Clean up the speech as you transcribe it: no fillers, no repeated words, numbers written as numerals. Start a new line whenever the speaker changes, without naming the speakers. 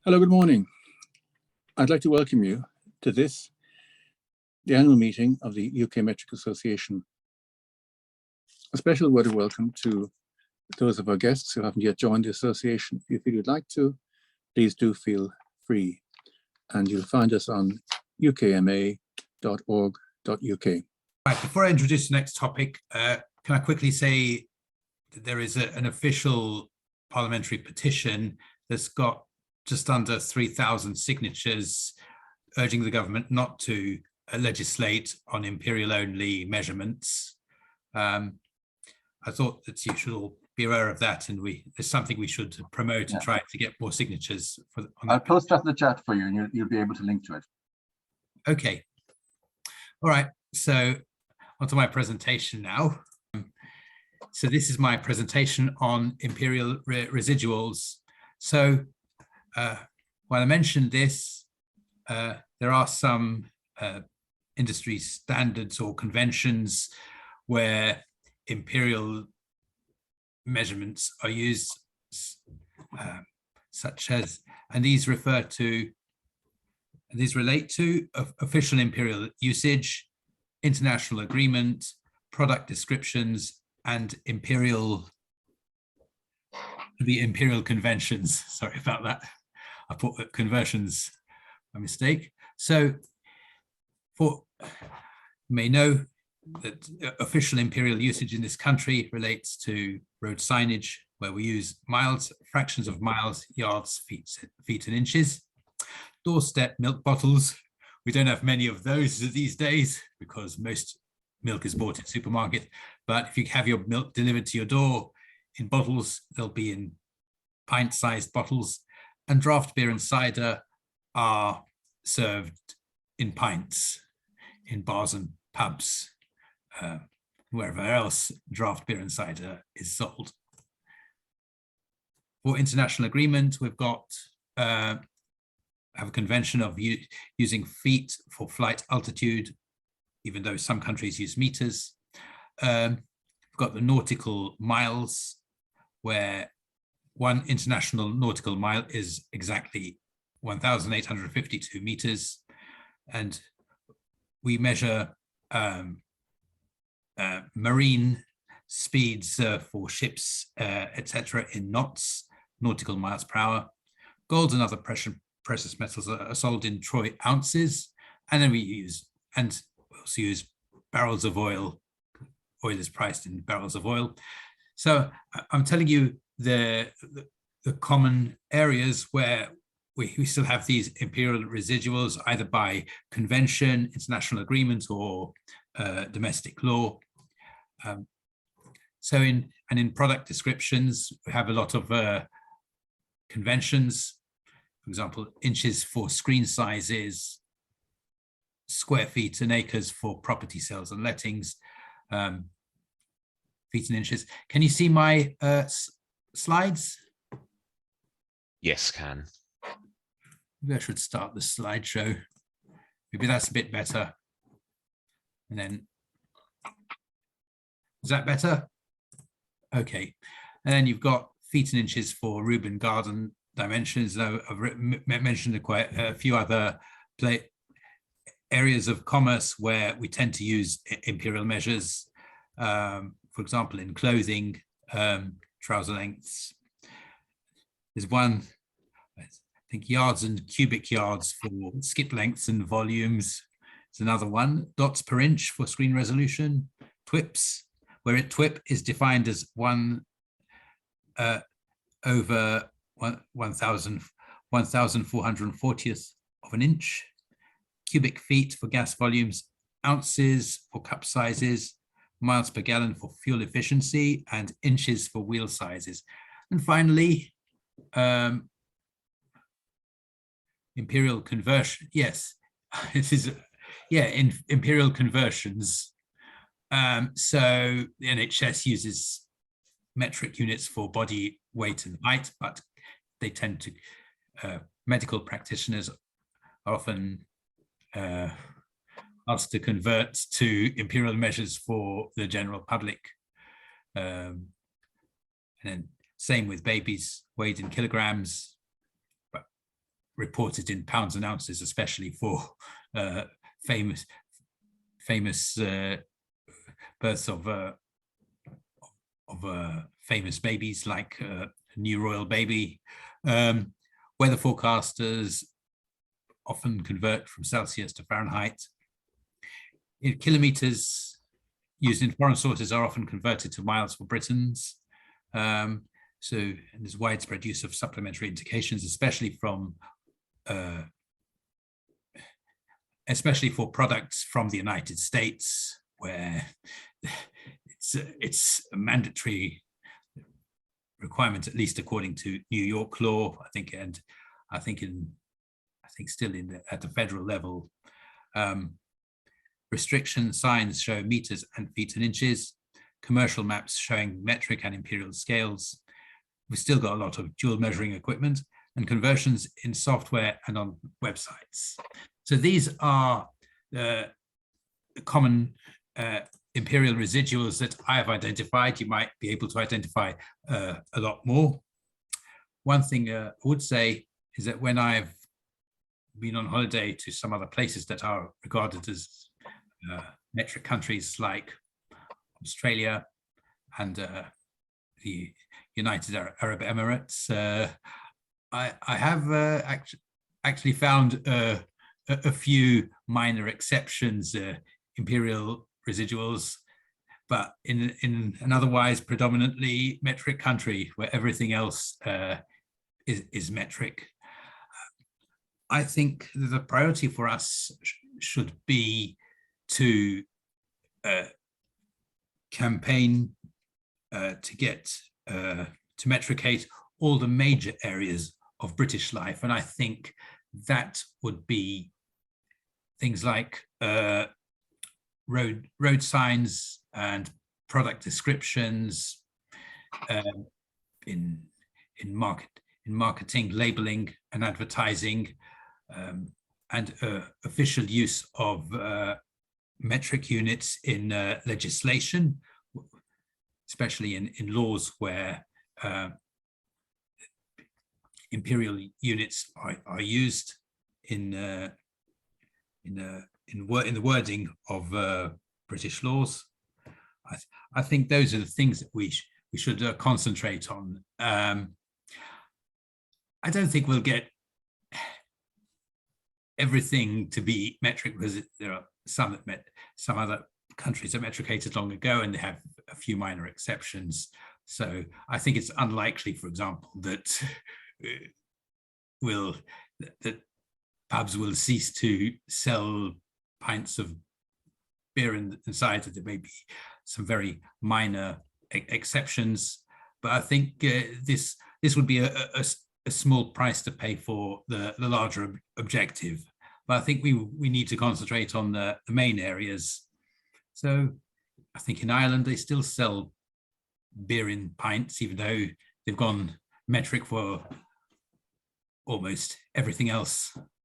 Hello, good morning. I'd like to welcome you to the annual meeting of the UK Metric Association. A special word of welcome to those of our guests who haven't yet joined the association. If you'd like to, please do feel free. And you'll find us on ukma.org.uk.
Right, before I introduce the next topic, can I quickly say that there is an official parliamentary petition that's got just under 3,000 signatures urging the government not to legislate on imperial-only measurements. I thought that you should all be aware of that, and there's something we should promote and try to get more signatures.
I'll post that in the chat for you, and you'll be able to link to it.
Okay. All right. So onto my presentation now. So this is my presentation on imperial residuals. So while I mentioned this, there are some industry standards or conventions where imperial measurements are used, such as, and these relate to official imperial usage, international agreement, product descriptions, and imperial conventions. Sorry about that. I put conversions by mistake. So you may know that official imperial usage in this country relates to road signage, where we use miles, fractions of miles, yards, feet and inches. Doorstep milk bottles. We don't have many of those these days because most milk is bought in supermarket. But if you have your milk delivered to your door in bottles, they'll be in pint-sized bottles. And draft beer and cider are served in pints in bars and pubs, wherever else draft beer and cider is sold. For international agreement, we've got have a convention of using feet for flight altitude, even though some countries use meters. We've got the nautical miles, where one international nautical mile is exactly 1,852 meters. And we measure marine speeds for ships, etc., in knots, nautical miles per hour. Gold and other precious metals are sold in troy ounces, and then we also use barrels of oil. Oil is priced in barrels of oil. So I'm telling you the common areas where we still have these imperial residuals, either by convention, international agreement, or domestic law. So in product descriptions, we have a lot of conventions. For example, inches for screen sizes, square feet and acres for property sales and lettings, feet and inches. Can you see my slides?
Yes, can.
Maybe I should start the slideshow. Maybe that's a bit better. And then, is that better? Okay. And then you've got feet and inches for Reuben garden dimensions. I've mentioned quite a few other areas of commerce where we tend to use imperial measures. For example, in clothing, trouser lengths. There's one, I think, yards and cubic yards for skip lengths and volumes. There's another one, dots per inch for screen resolution. TWIPs, where a TWIP is defined as 1 over 1,440th of an inch. Cubic feet for gas volumes, ounces for cup sizes, miles per gallon for fuel efficiency, and inches for wheel sizes. And finally, imperial conversion. Yes, this is, yeah, in imperial conversions. So the NHS uses metric units for body weight and height, but they tend to, medical practitioners are often asked to convert to imperial measures for the general public. And then same with babies weighed in kilograms. But reported in pounds and ounces, especially for famous births of famous babies like new royal baby. Weather forecasters often convert from Celsius to Fahrenheit. In kilometers used in foreign sources are often converted to miles for Britons. So there's widespread use of supplementary indications, especially for products from the United States, where it's a mandatory requirement, at least according to New York law, I think, and I think still at the federal level. Restriction signs show meters and feet and inches. Commercial maps showing metric and imperial scales. We've still got a lot of dual measuring equipment and conversions in software and on websites. So these are common imperial residuals that I have identified. You might be able to identify a lot more. One thing I would say is that when I've been on holiday to some other places that are regarded as metric countries like Australia and the United Arab Emirates, I have actually found a few minor exceptions, imperial residuals, but in an otherwise predominantly metric country where everything else is metric. I think the priority for us should be to campaign to get to metricate all the major areas of British life, and I think that would be things like road signs and product descriptions, in marketing, labeling, and advertising, and official use of metric units in legislation, especially in laws where imperial units are used in the wording of British laws. I think those are the things that we should concentrate on. I don't think we'll get everything to be metric, because there are some other countries that metricated long ago, and they have a few minor exceptions. So I think it's unlikely, for example, that pubs will cease to sell pints of beer and cider. There may be some very minor exceptions, but I think this would be a small price to pay for the larger objective. But I think we need to concentrate on the main areas. So I think in Ireland they still sell beer in pints, even though they've gone metric for almost everything else